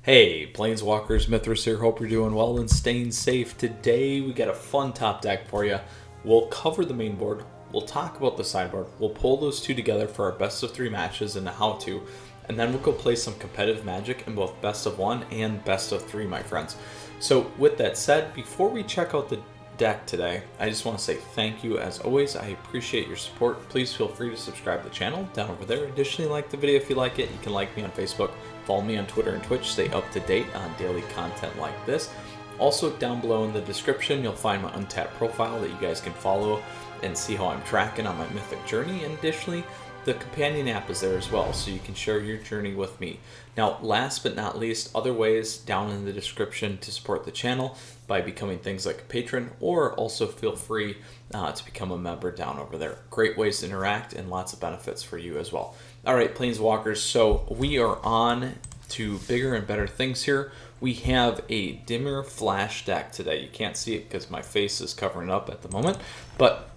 Hey, Planeswalkers, Mythras here. Hope you're doing well and staying safe. Today we got a fun top deck for you. We'll cover the main board, we'll talk about the sideboard, we'll pull those two together for our best of 3 matches and a how-to, and then we'll go play some competitive Magic in both best of 1 and best of 3, my friends. So with that said, before we check out the deck today, I just want to say thank you as always. I appreciate your support. Please feel free to subscribe to the channel down over there. Additionally, like the video if you like it. You can like me on Facebook, follow me on Twitter and Twitch, stay up to date on daily content like this. Also, down below in the description, you'll find my untapped profile that you guys can follow and see how I'm tracking on my Mythic journey. And additionally, the companion app is there as well, so you can share your journey with me. Now, last but not least, other ways down in the description to support the channel by becoming things like a patron, or also feel free to become a member down over there. Great ways to interact and lots of benefits for you as well. All right, Planeswalkers, so we are on to bigger and better things here. We have a Dimir Flash deck today. You can't see it because my face is covering up at the moment, but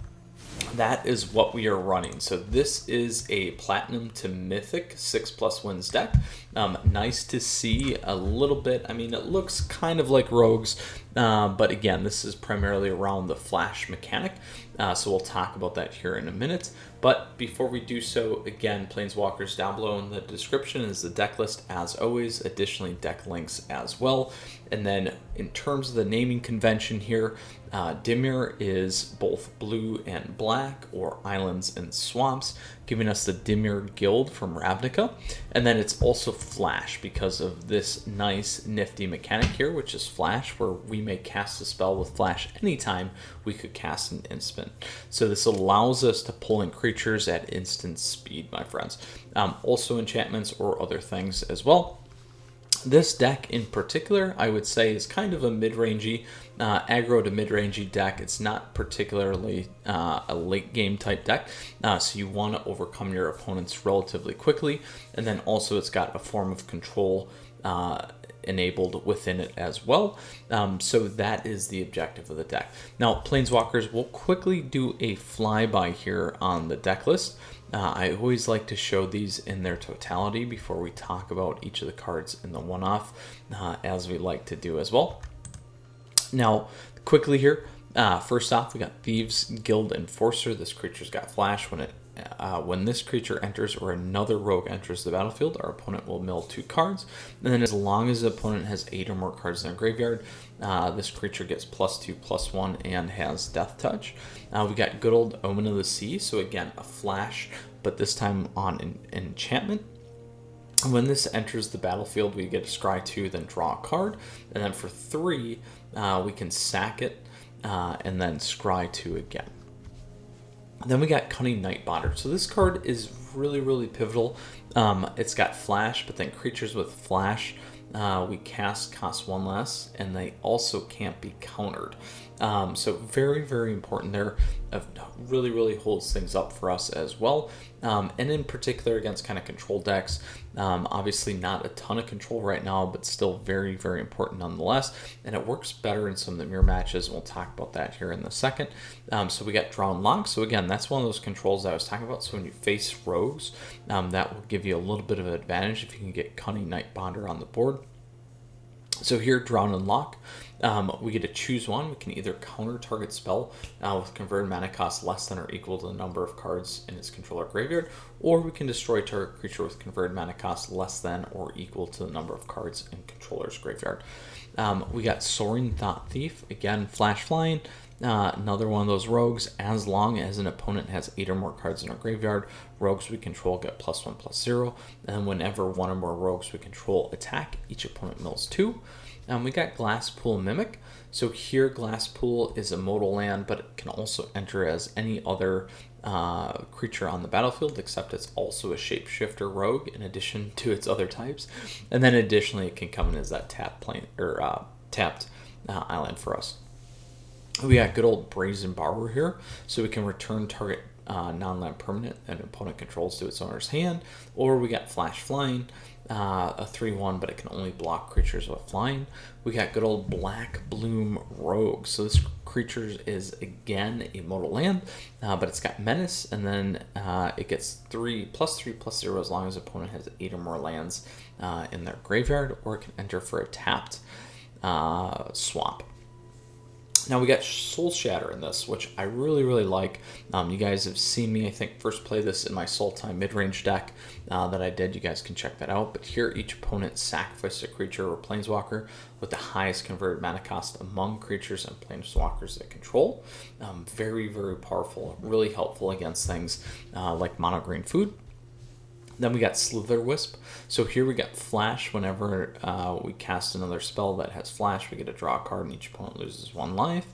that is what we are running. So this is a Platinum to Mythic 6+ wins deck. Nice to see a little bit. I mean, it looks kind of like Rogues, but again, this is primarily around the Flash mechanic. So we'll talk about that here in a minute. But before we do so, again, Planeswalkers, down below in the description is the deck list as always, additionally deck links as well. And then in terms of the naming convention here, Dimir is both blue and black, or islands and swamps, giving us the Dimir Guild from Ravnica. And then it's also Flash because of this nice nifty mechanic here, which is Flash, where we may cast a spell with Flash anytime we could cast an instant. So this allows us to pull in creatures at instant speed, my friends. Also enchantments or other things as well. This deck in particular, I would say, is kind of a mid-rangey, aggro to mid-rangey deck. It's not particularly a late-game type deck, so you want to overcome your opponents relatively quickly. And then also it's got a form of control enabled within it as well. So that is the objective of the deck. Now, Planeswalkers, will quickly do a flyby here on the deck list. I always like to show these in their totality before we talk about each of the cards in the one-off, as we like to do as well. Now, quickly here, first off, we got Thieves Guild Enforcer. This creature's got Flash. When this creature enters or another rogue enters the battlefield, our opponent will mill 2 cards. And then as long as the opponent has 8 or more cards in their graveyard, this creature gets +2/+1 and has Death Touch. We got good old Omen of the Sea. So again, a Flash, but this time on enchantment. When this enters the battlefield, we get a scry 2, then draw a card. And then for 3, we can sack it and then scry 2 again. Then we got Cunning Nightbonder. So this card is really pivotal. It's got Flash, but then creatures with Flash we cast cost 1 less, and they also can't be countered. So very important there. Really holds things up for us as well. And in particular against kind of control decks. Obviously not a ton of control right now, but still very important nonetheless. And it works better in some of the mirror matches, and we'll talk about that here in a second. So we got Draw and Lock. So again, that's one of those controls I was talking about. So when you face rogues, that will give you a little bit of an advantage if you can get Cunning Nightbonder on the board. So here, Draw and Lock, we get to choose one. We can either counter target spell with converted mana cost less than or equal to the number of cards in its controller graveyard, or we can destroy target creature with converted mana cost less than or equal to the number of cards in controller's graveyard. We got Soaring Thought Thief, again, Flash Flying. Another one of those rogues. As long as an opponent has 8 or more cards in our graveyard, rogues we control get +1/+0, and whenever 1 or more rogues we control attack, each opponent mills 2. We got Glasspool Mimic. So here, Glasspool is a modal land, but it can also enter as any other creature on the battlefield, except it's also a shapeshifter rogue in addition to its other types. And then additionally, it can come in as that tapped island for us. We got good old Brazen Borrower here, so we can return target non-land permanent an opponent controls to its owner's hand, or we got Flash Flying, a 3/1, but it can only block creatures with flying. We got good old Black Bloom Rogue. So this creature is again a modal land, but it's got menace, and then it gets 3/3/0 as long as the opponent has 8 or more lands in their graveyard, or it can enter for a tapped swamp. Now we got Soul Shatter in this, which I really like. You guys have seen me, I think, first play this in my Soul Time mid-range deck that I did. You guys can check that out. But here, each opponent sacrifices a creature or planeswalker with the highest converted mana cost among creatures and planeswalkers they control. Very powerful, really helpful against things like mono green food. Then we got Slither Wisp. So here we got Flash. Whenever we cast another spell that has Flash, we get to draw a card and each opponent loses 1 life.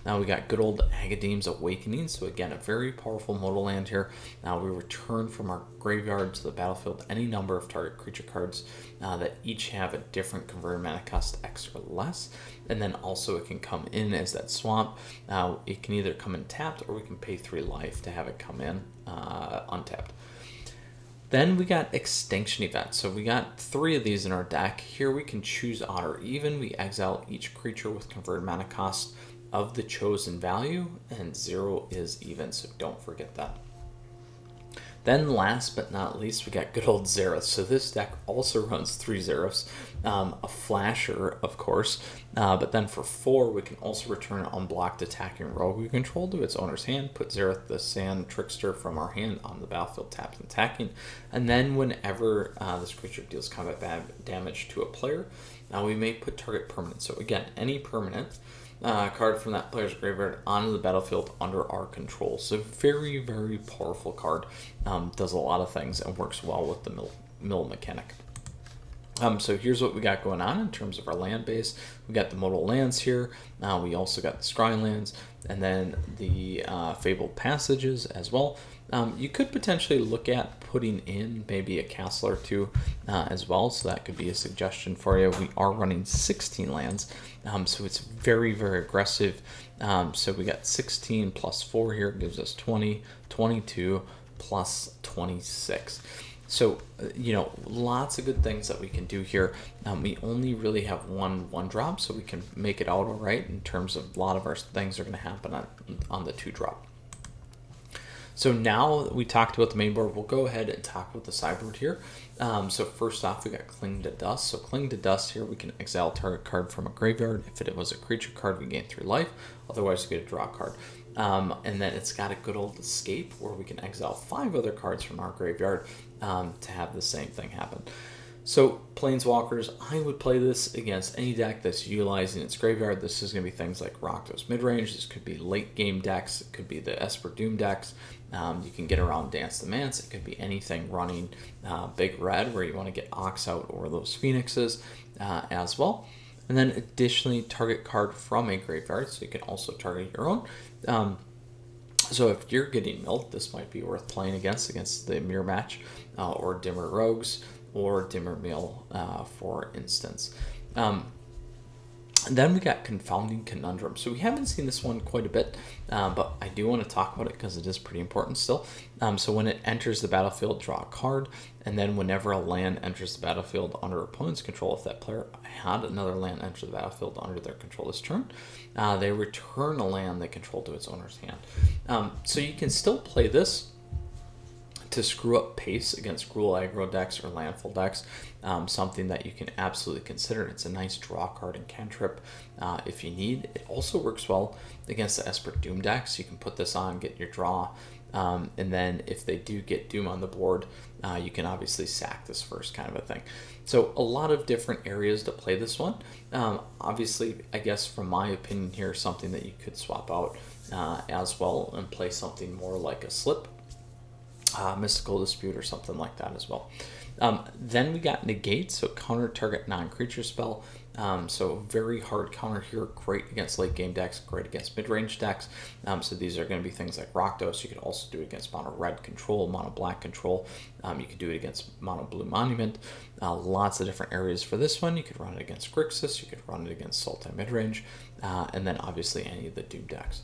Now we got good old Agadeem's Awakening. So again, a very powerful modal land here. Now we return from our graveyard to the battlefield any number of target creature cards that each have a different converted mana cost X or less. And then also it can come in as that swamp. It can either come in tapped, or we can pay 3 life to have it come in untapped. Then we got Extinction Event. So we got 3 of these in our deck. Here we can choose odd or even. We exile each creature with converted mana cost of the chosen value, and 0 is even, so don't forget that. Then last but not least, we got good old Xerath. So this deck also runs 3 Xeraths, a Flasher, of course, but then for 4, we can also return an unblocked attacking rogue we control to its owner's hand, put Xerath the Sand Trickster from our hand on the battlefield tapped and attacking, and then whenever this creature deals combat damage to a player, we may put target permanent. So again, any permanent card from that player's graveyard onto the battlefield under our control. So very powerful card. Does a lot of things and works well with the mill mechanic. So here's what we got going on in terms of our land base. We got the modal lands here. We also got the scrying lands, and then the fabled passages as well. You could potentially look at putting in maybe a castle or 2 as well, so that could be a suggestion for you. We are running 16 lands, so it's very aggressive. So we got 16 plus 4 here gives us 20, 22 plus 26. So, lots of good things that we can do here. We only really have one drop, so we can make it out all right in terms of a lot of our things are going to happen on the 2 drop. So now that we talked about the main board, we'll go ahead and talk about the sideboard here. So first off, we got Cling to Dust. So Cling to Dust here, we can exile target card from a graveyard. If it was a creature card, we gain 3 life. Otherwise, we get a draw card. And then it's got a good old Escape, where we can exile 5 other cards from our graveyard to have the same thing happen. So Planeswalkers, I would play this against any deck that's utilizing its graveyard. This is going to be things like Rakdos midrange. This could be late game decks. It could be the Esper Doom decks. You can get around Dance the Manse. It could be anything running Big Red, where you want to get Ox out, or those Phoenixes as well. And then additionally, target card from a graveyard, so you can also target your own. So if you're getting milled, this might be worth playing against the Mirror Match, or Dimir Rogues, or Dimir Mill, for instance. Then we got Confounding Conundrum. So we haven't seen this one quite a bit, but I do want to talk about it because it is pretty important still. So when it enters the battlefield, draw a card, and then whenever a land enters the battlefield under opponent's control, if that player had another land enter the battlefield under their control this turn, they return a land they control to its owner's hand. So you can still play this to screw up pace against Gruul Aggro decks or landfall decks, something that you can absolutely consider. It's a nice draw card and cantrip if you need. It also works well against the Esper Doom decks. You can put this on, get your draw, and then if they do get Doom on the board, you can obviously sack this first, kind of a thing. So a lot of different areas to play this one. Obviously, I guess from my opinion here, something that you could swap out as well and play something more like a Slip, Mystical Dispute, or something like that as well. Then we got Negate, so counter target non-creature spell. So very hard counter here, great against late game decks, great against mid-range decks. So these are going to be things like Rakdos. You could also do it against mono red control, mono black control. You could do it against mono blue monument. Lots of different areas for this one. You could run it against Grixis, you could run it against Sultai midrange, and then obviously any of the Doom decks.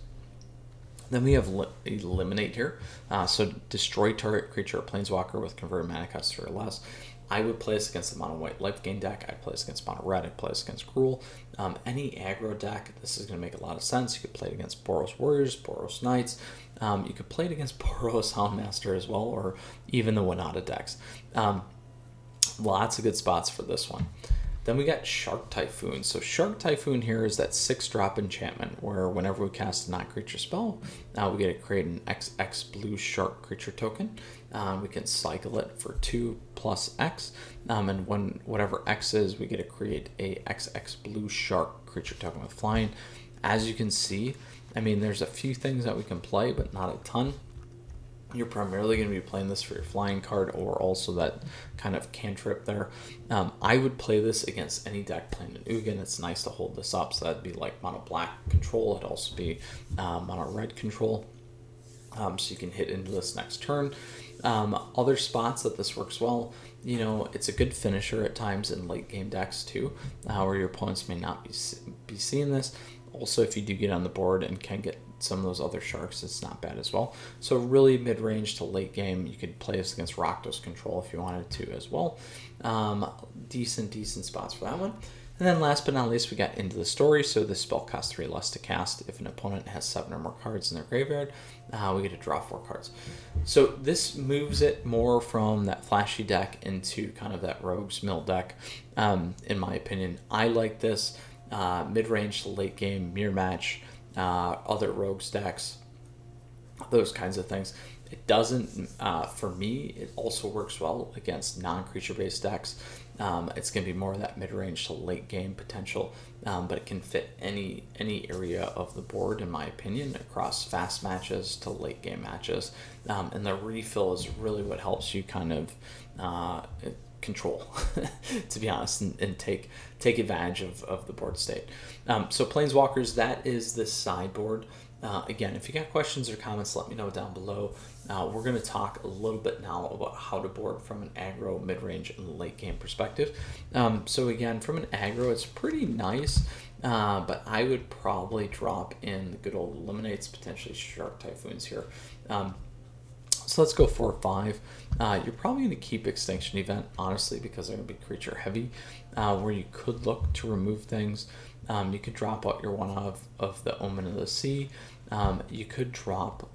Then we have Eliminate here. So destroy target creature or planeswalker with converted mana cost or less. I would play this against the mono white life gain deck. I play this against mono red. I play this against Gruul. Any aggro deck, this is going to make a lot of sense. You could play it against Boros Warriors, Boros Knights. You could play it against Boros Houndmaster as well, or even the Winata decks. Lots of good spots for this one. Then we got Shark Typhoon. So Shark Typhoon here is that 6-drop enchantment where whenever we cast a non-creature spell, we get to create an XX blue shark creature token. We can cycle it for 2 plus X, and when whatever X is, we get to create a XX blue shark creature token with flying. As you can see, I mean, there's a few things that we can play, but not a ton. You're primarily going to be playing this for your flying card or also that kind of cantrip there. I would play this against any deck playing an Ugin. It's nice to hold this up, so that'd be like mono black control. It'd also be mono red control, so you can hit into this next turn. Other spots that this works well, you know, it's a good finisher at times in late game decks too, where your opponents may not be seeing this. Also, if you do get on the board and can get some of those other sharks, it's not bad as well. So really mid-range to late game, you could play this against Rakdos control if you wanted to as well. Decent spots for that one. And then last but not least, we got Into the Story. So this spell costs 3 less to cast. If an opponent has 7 or more cards in their graveyard, we get to draw 4 cards. So this moves it more from that flashy deck into kind of that Rogue's Mill deck, in my opinion. I like this mid-range to late game, mirror match, other Rogues decks, those kinds of things. It doesn't, for me, it also works well against non-creature based decks. It's going to be more of that mid-range to late game potential, but it can fit any area of the board, in my opinion, across fast matches to late game matches. And the refill is really what helps you kind of control, to be honest, and take advantage of the board state. So Planeswalkers, that is the sideboard. Again, if you got questions or comments, let me know down below. We're going to talk a little bit now about how to board from an aggro, mid-range, and late game perspective. So again, from an aggro, it's pretty nice, but I would probably drop in the good old Eliminates, potentially Shark Typhoons here. So let's go 4-5. You're probably going to keep Extinction Event, honestly, because they're going to be creature heavy, where you could look to remove things. You could drop out your one of the Omen of the Sea. You could drop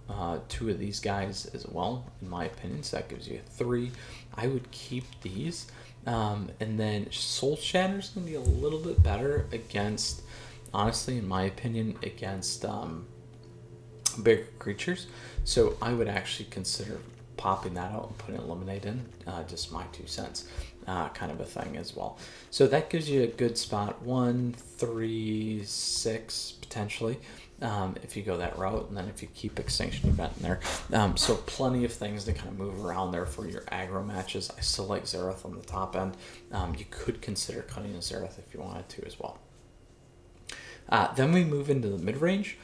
2 of these guys as well, in my opinion, so that gives you 3. I would keep these. And then Soul Shatter is going to be a little bit better against, honestly, in my opinion, against bigger creatures. So I would actually consider popping that out and putting Eliminate in, just my 2 cents, kind of a thing as well. So that gives you a good spot, 1, 3, 6 potentially, if you go that route, and then if you keep Extinction Event in there. So plenty of things to kind of move around there for your aggro matches. I still like Zereth on the top end. You could consider cutting a Zereth if you wanted to as well. Then we move into the mid-range.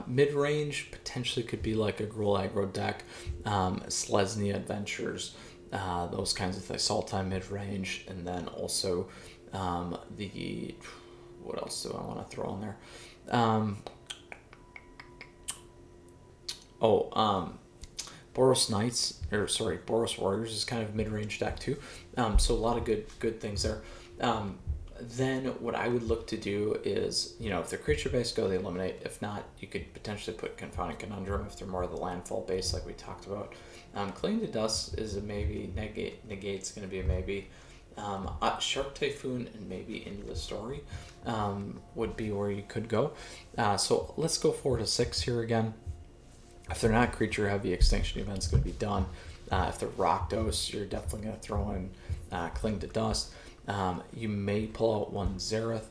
Mid-range potentially could be like a Gruul Aggro deck, Selesnya Adventures, those kinds of things, Sultai mid-range, and then also what else do I want to throw in there? Boros Knights, Boros Warriors is kind of mid-range deck too. So a lot of good things there. Then what I would look to do is, you know, if they're creature based, go the Eliminate. If not, you could potentially put Confounding Conundrum if they're more of the landfall based, like we talked about. Cling to Dust is a maybe. Negate's going to be a maybe. Shark Typhoon and maybe Into the Story would be where you could go. So let's go 4 to 6 here again. If they're not creature heavy, Extinction Event's going to be done. If they're Rakdos, you're definitely going to throw in Cling to Dust. You may pull out 1 Zereth.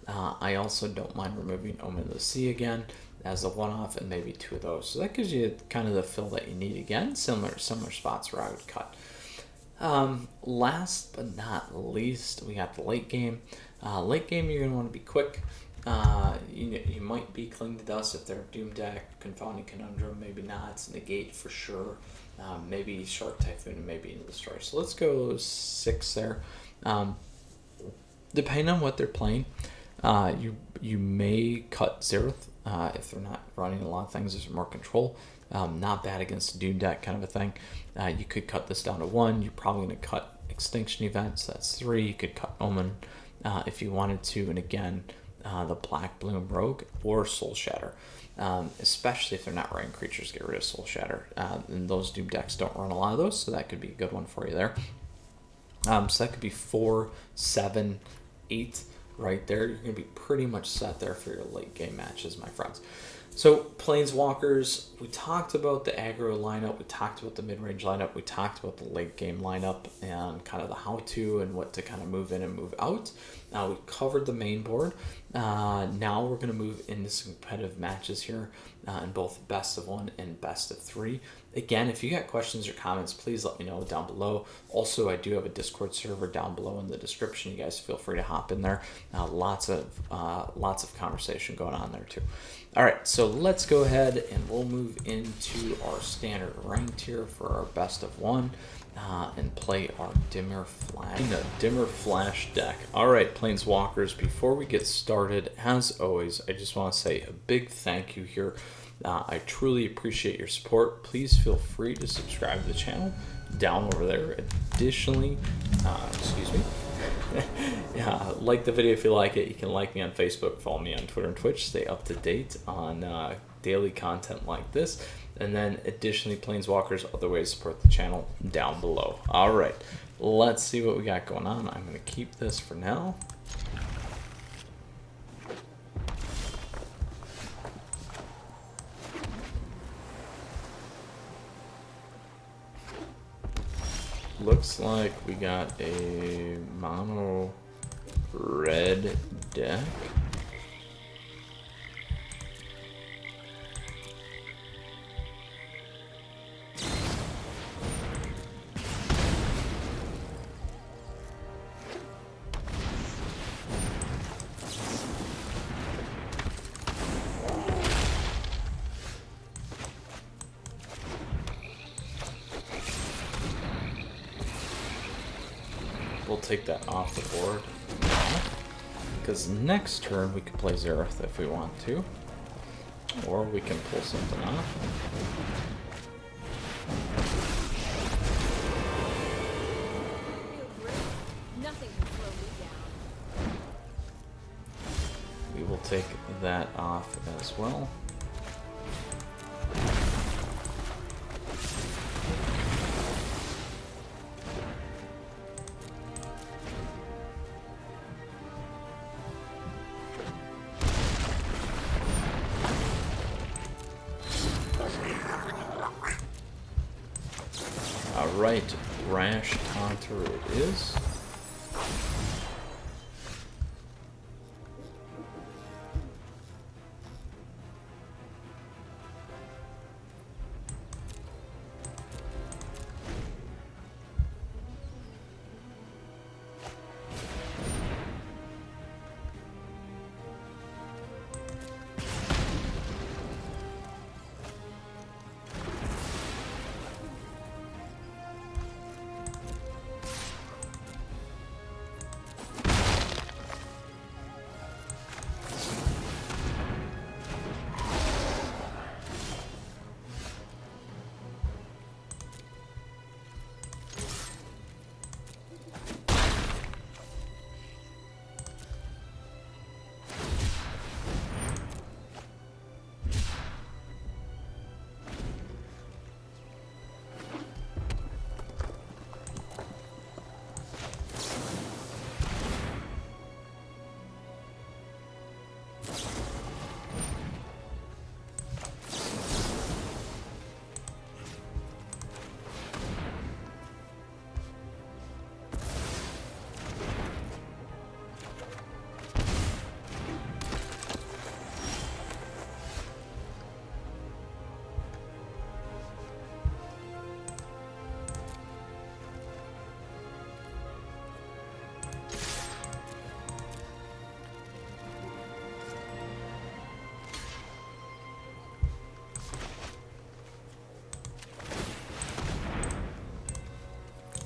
I also don't mind removing Omen of the Sea again as a one-off, and maybe 2 of those. So that gives you kind of the fill that you need. Again, similar spots where I would cut. Last but not least, we got the late game. Late game, you're going to want to be quick. You might be Cling to Dust if they're Doom deck, Confounding Conundrum, maybe not, Negate for sure, maybe Shark Typhoon, and maybe Into the Story. So let's go 6 there. Depending on what they're playing, you may cut Zereth if they're not running a lot of things. There's more control. Not bad against a Doom deck kind of a thing. You could cut this down to 1. You're probably going to cut Extinction Events. That's 3. You could cut Omen if you wanted to. And again, the Black Bloom Rogue or Soul Shatter. Especially if they're not running creatures, get rid of Soul Shatter. And those Doom decks don't run a lot of those, so that could be a good one for you there. So that could be 4, 7, 8 right there. You're going to be pretty much set there for your late game matches, my friends. So Planeswalkers, we talked about the aggro lineup, we talked about the mid-range lineup, we talked about the late game lineup and kind of the how-to and what to kind of move in and move out. We covered the main board. Now we're going to move into some competitive matches here in both best of 1 and best of 3. Again, if you got questions or comments, please let me know down below. Also, I do have a Discord server down below in the description. You guys feel free to hop in there. Lots of conversation going on there too. All right, so let's go ahead and we'll move into our standard ranked here for our best of 1 and play our Dimir Flash. In the Dimir Flash deck. All right, Planeswalkers, before we get started, as always, I just want to say a big thank you here. I truly appreciate your support. Please feel free to subscribe to the channel down over there. Additionally, like the video if you like it. You can like me on Facebook, follow me on Twitter and Twitch, stay up to date on daily content like this. And then additionally, Planeswalkers, other ways to support the channel down below. All right, let's see what we got going on. I'm going to keep this for now. Looks like we got a mono red deck. We'll take that off the board now, because next turn we can play Xerath if we want to, or we can pull something off. We will take that off as well. Alright, Rash Taunter it is.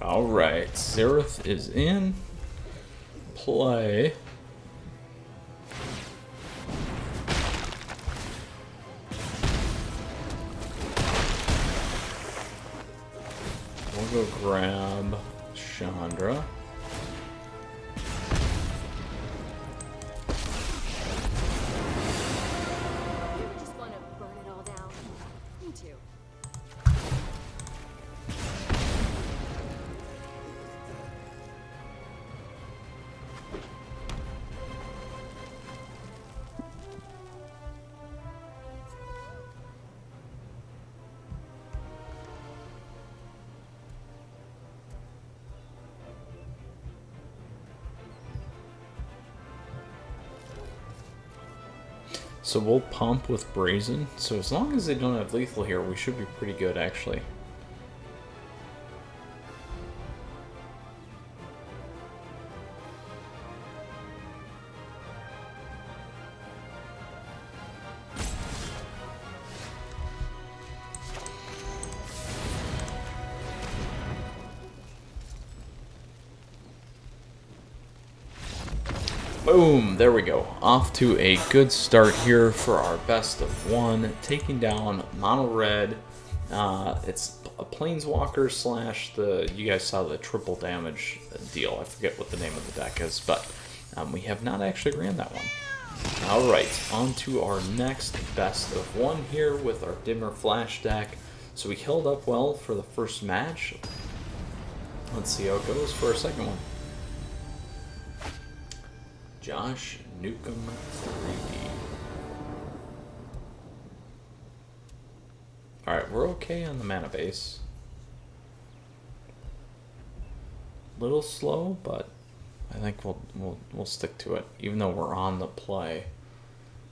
Alright, Xerath is in play. go grab Chandra. Just want to burn it all down. Me too. So we'll pump with Brazen. So as long as they don't have lethal here, we should be pretty good, actually. Boom, there we go. Off to a good start here for our best of one. Taking down mono red. It's a planeswalker slash you guys saw the triple damage deal. I forget what the name of the deck is, but we have not actually ran that one. Alright, on to our next best of one here with our Dimir Flash deck. So we held up well for the first match. Let's see how it goes for our second one. Josh Newcomb 3D. Alright, we're okay on the mana base. Little slow, but I think we'll stick to it, even though we're on the play.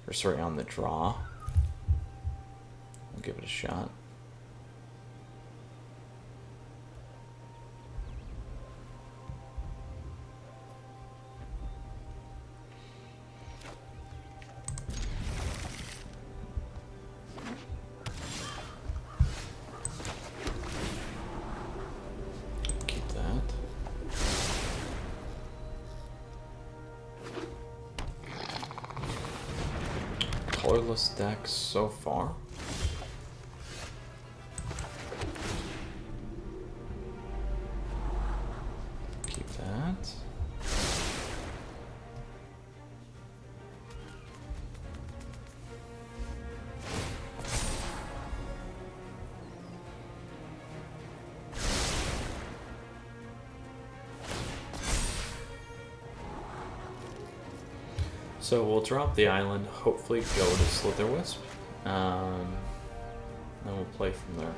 Or sorry, on the draw. We'll give it a shot. Colorless deck so far. Keep that. So we'll drop the island, hopefully go to Slitherwisp, then we'll play from there.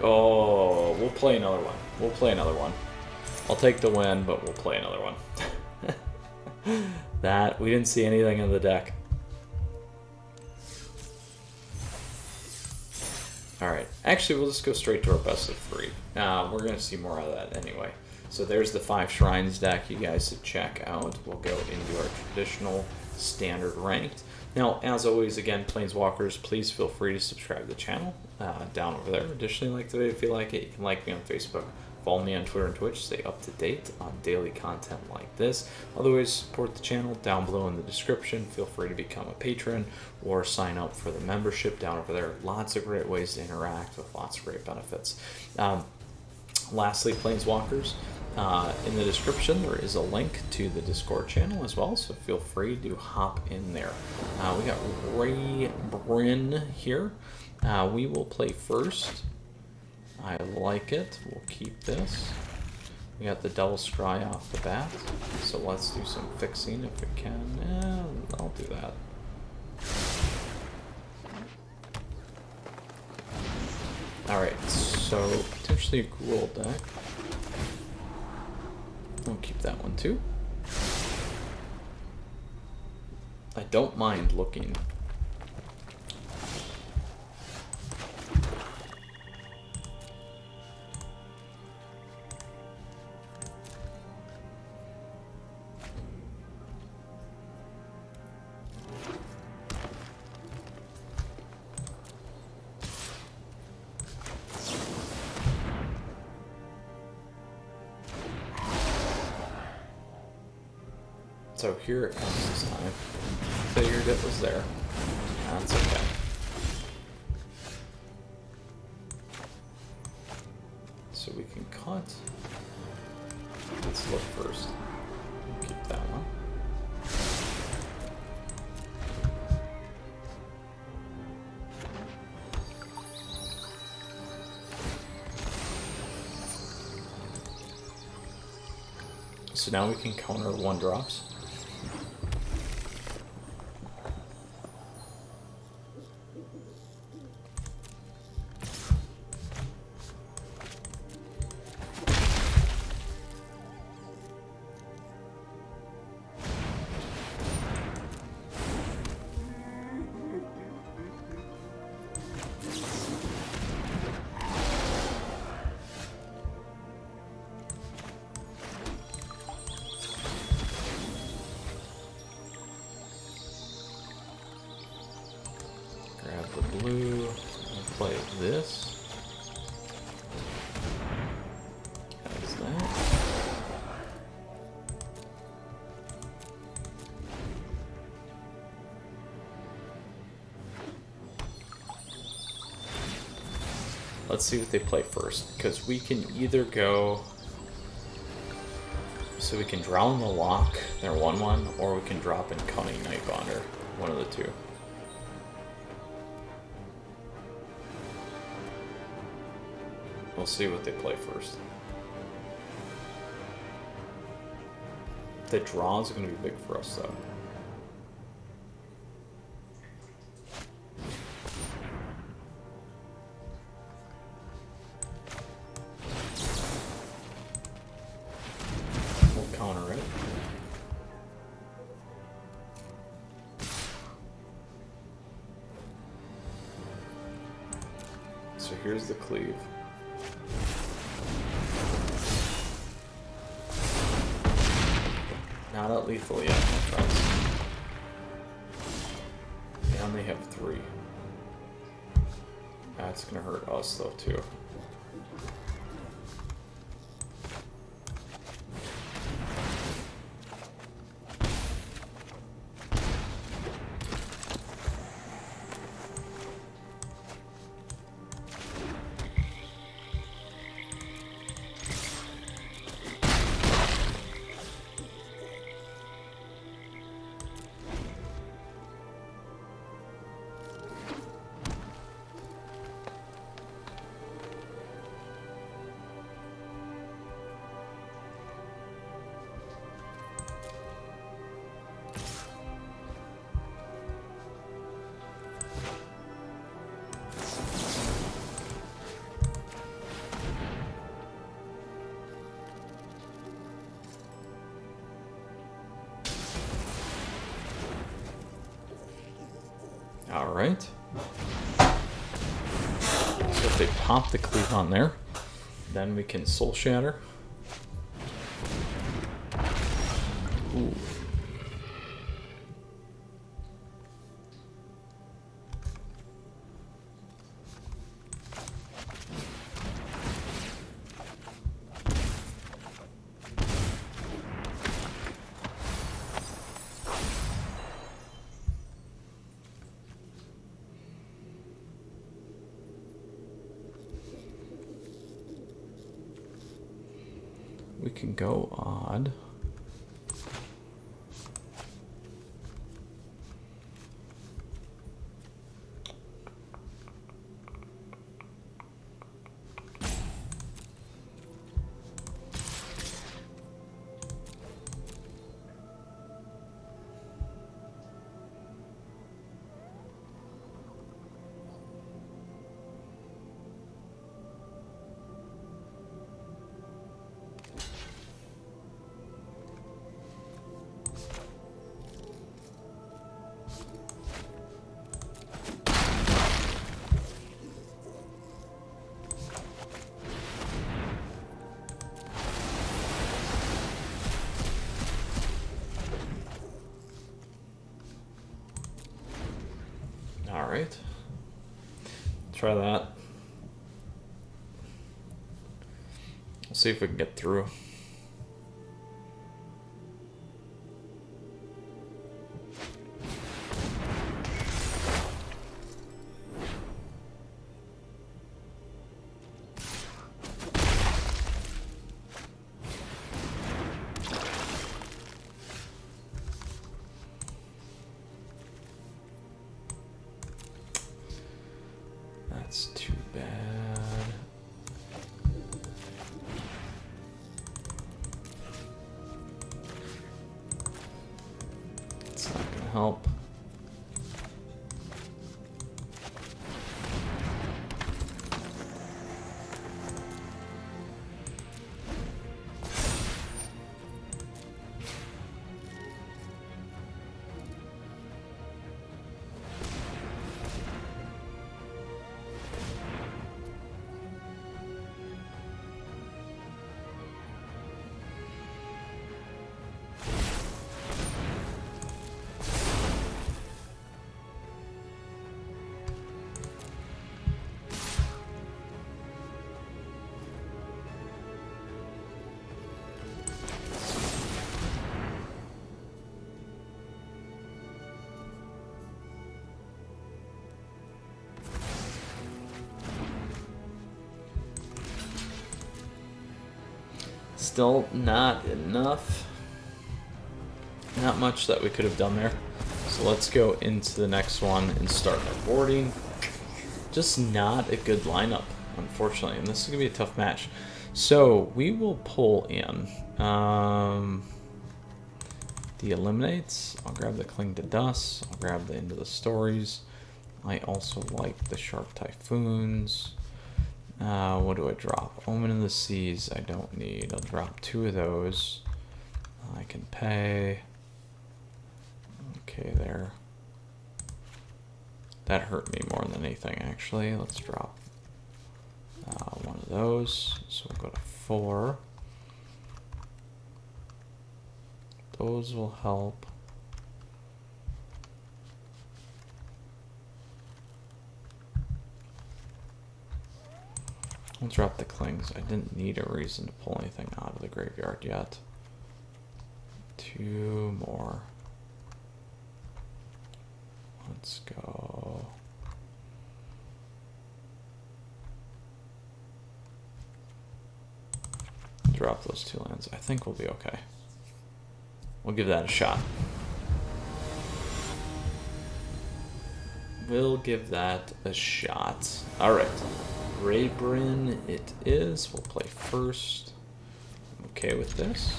Oh, we'll play another one. We'll play another one. I'll take the win, but we'll play another one. That, we didn't see anything in the deck. Alright, actually we'll just go straight to our best of three. We're going to see more of that anyway. So there's the 5 Shrines deck you guys should check out. We'll go into our traditional standard ranked. Now, as always, again, Planeswalkers, please feel free to subscribe to the channel down over there. Additionally, like the video if you like it. You can like me on Facebook. Follow me on Twitter and Twitch. Stay up to date on daily content like this. Otherwise, support the channel down below in the description. Feel free to become a patron or sign up for the membership down over there. Lots of great ways to interact with lots of great benefits. Lastly, Planeswalkers. In the description there is a link to the Discord channel as well, so feel free to hop in there. We got Ray Bryn here. We will play first. I like it. We'll keep this. We got the Double Scry off the bat, so let's do some fixing if we can. I'll do that. Alright, so potentially a Gruul deck. We'll keep that one too. I don't mind looking. So here it comes this time. Figured it was there. That's okay. So now we can counter 1-drops. Grab the blue and play this. How's that? Let's see what they play first, because we can either go... So we can drown the lock, their 1/1, or we can drop in Cunning Nightbonder, one of the two. We'll see what they play first. The draw is going to be big for us, though. We'll counter it. So here's the cleave. Not at lethal yet, my friends. They only have 3. That's gonna hurt us though too. Alright. So if they pop the cleave on there, then we can Soul Shatter. Ooh. We can go odd. Alright. Try that. We'll see if we can get through. That's too bad. help. Still not enough. Not much that we could have done there. So let's go into the next one and start our boarding. Just not a good lineup, unfortunately. And this is going to be a tough match. So we will pull in the Eliminates. I'll grab the Cling to Dust. I'll grab the Into the Stories. I also like the Sharp Typhoons. What do I drop? Omen of the Seas I don't need. I'll drop 2 of those. I can pay. Okay, there. That hurt me more than anything, actually. Let's drop 1 of those. So we'll go to 4. Those will help. I'll drop the Clings. I didn't need a reason to pull anything out of the graveyard yet. 2 more. Let's go. Drop those 2 lands. I think we'll be okay. We'll give that a shot. We'll give that a shot. Alright. Raybrin it is. We'll play first. I'm okay with this.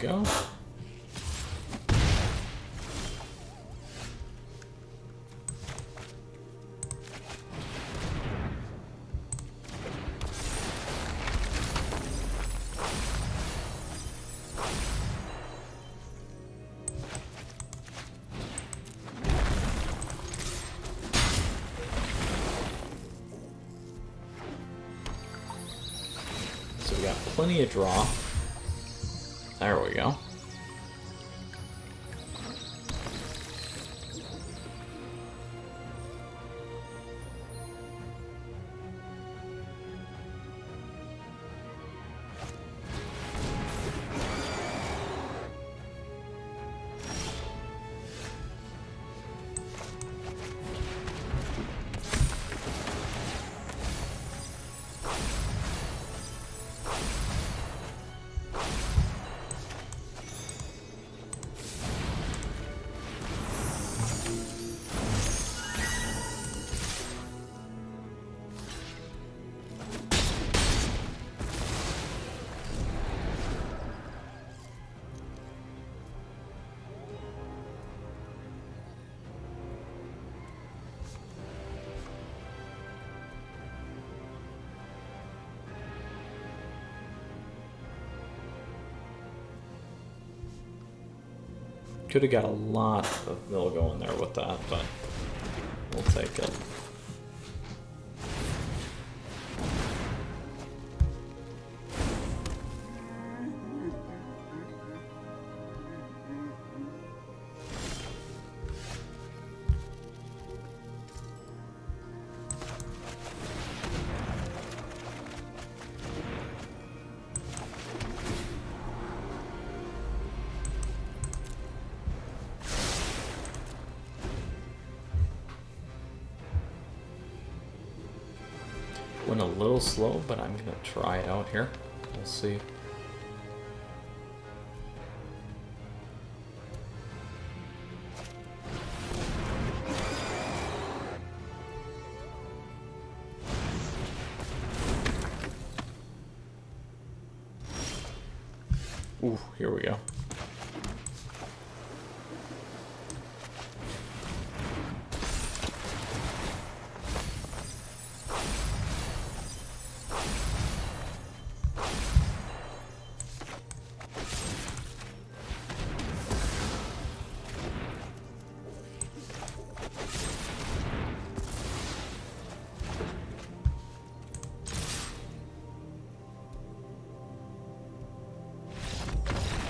Go. So we got plenty of draw. There we go. Could have got a lot of mill going there with that, but we'll take it. Went a little slow, but I'm gonna try it out here. We'll see. Ooh, here we go.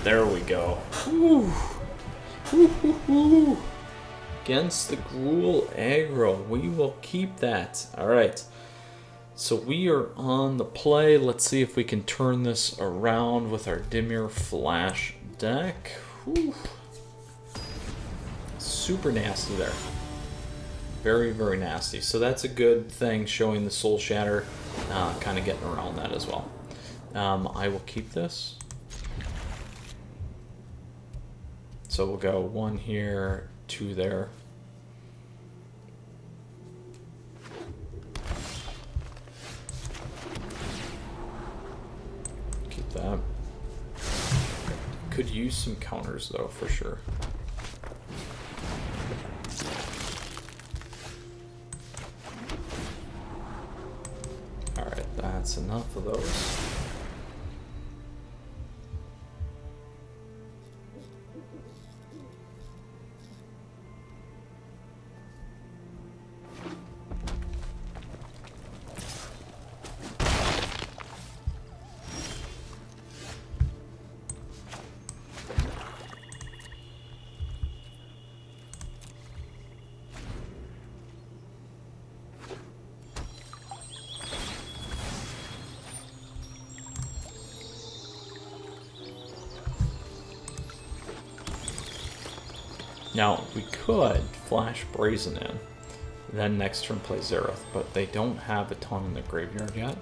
There we go. Woo. Woo. Against the Gruul Aggro. We will keep that. Alright. So we are on the play. Let's see if we can turn this around with our Dimir Flash deck. Woo. Super nasty there. Very, very nasty. So that's a good thing, showing the Soul Shatter. Kind of getting around that as well. I will keep this. So we'll go 1 here, 2 there. Keep that. Could use some counters though, for sure. Alright, that's enough of those. Now, we could flash Brazen in, then next turn play Zereth, but they don't have a ton in the graveyard yet.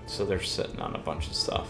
So they're sitting on a bunch of stuff.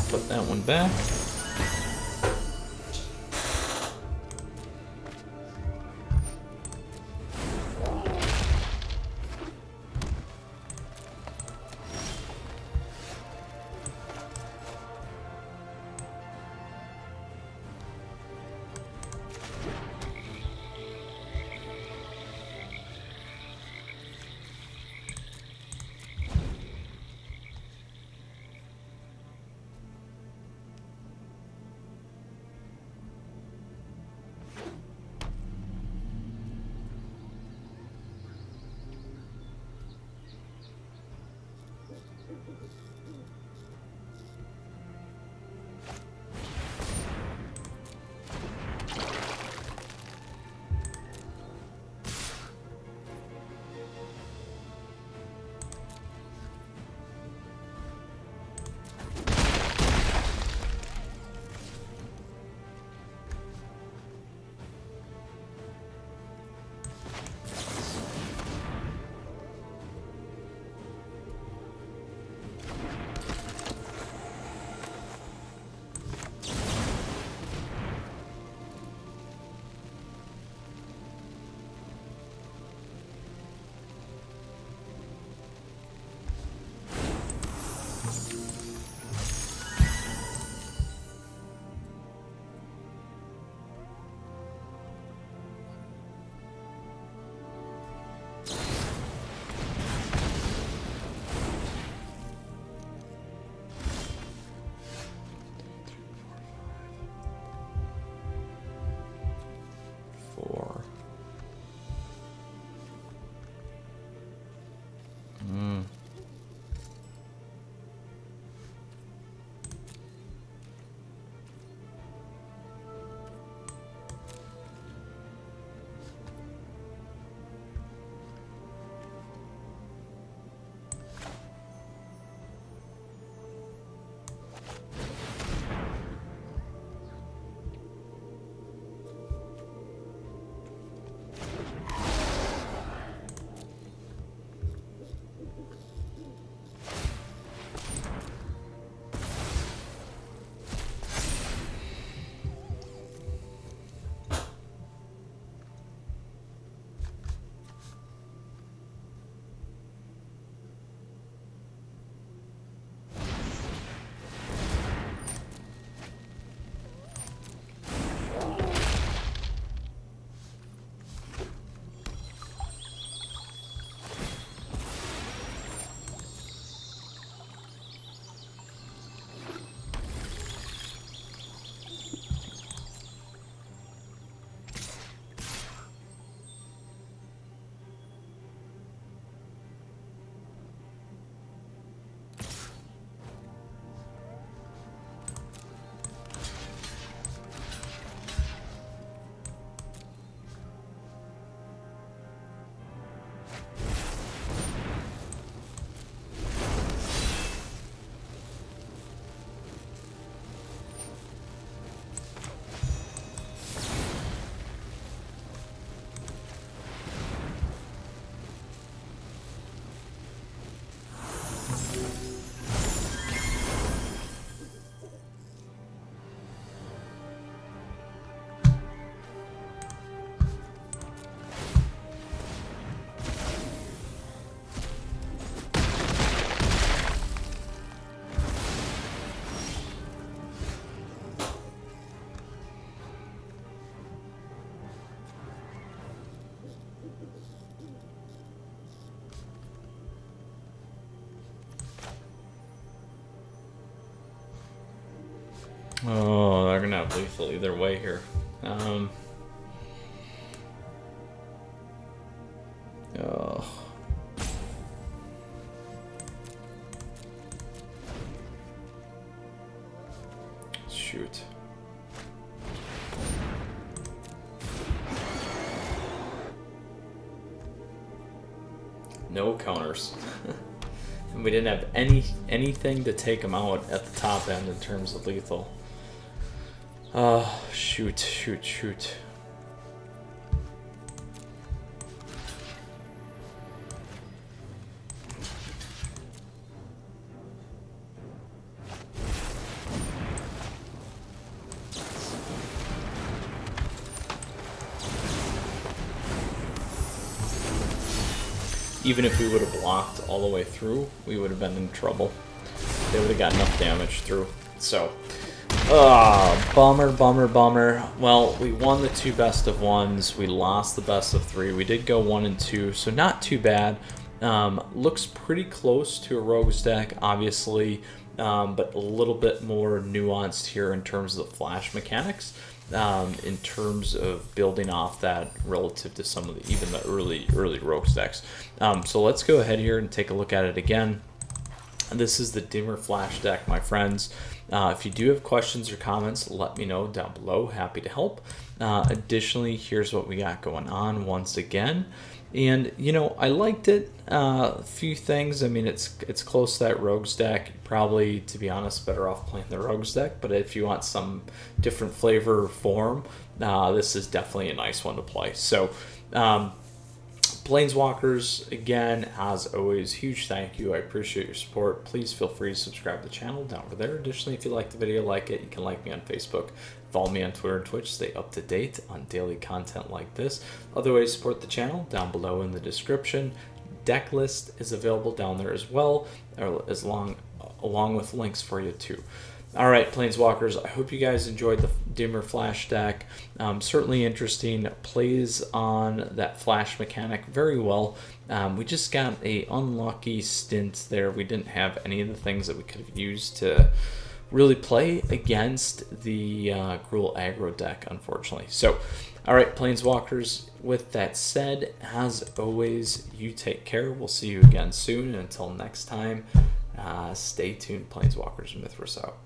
Put that one back. Oh, they're gonna have lethal either way here. Oh. Shoot. No counters. And we didn't have anything to take him out at the top end in terms of lethal. Shoot. Even if we would have blocked all the way through, we would have been in trouble. They would have got enough damage through. So, bummer. Well, we won the 2 best of 1s. We lost the best of 3. We did go 1 and 2, so not too bad. Looks pretty close to a Rogues deck, obviously, but a little bit more nuanced here in terms of the flash mechanics. In terms of building off that relative to some of the even the early Rogues decks. So let's go ahead here and take a look at it again. This is the Dimir Flash deck, my friends. If you do have questions or comments, let me know down below. Happy to help. Additionally, here's what we got going on once again. And, you know, I liked it. A few things. I mean, it's close to that Rogues deck. Probably, to be honest, better off playing the Rogues deck. But if you want some different flavor or form, this is definitely a nice one to play. So, Planeswalkers, again, as always, huge thank you. I appreciate your support. Please feel free to subscribe to the channel down over there. Additionally, if you like the video, like it, you can like me on Facebook. Follow me on Twitter and Twitch. Stay up to date on daily content like this. Other ways to support the channel, down below in the description. Deck list is available down there as well, along with links for you too. All right, Planeswalkers, I hope you guys enjoyed the Dimir Flash deck. Certainly interesting. Plays on that flash mechanic very well. We just got a unlucky stint there. We didn't have any of the things that we could have used to really play against the Gruul Aggro deck, unfortunately. So, all right, Planeswalkers, with that said, as always, you take care. We'll see you again soon. And until next time, stay tuned, Planeswalkers. Mythras out.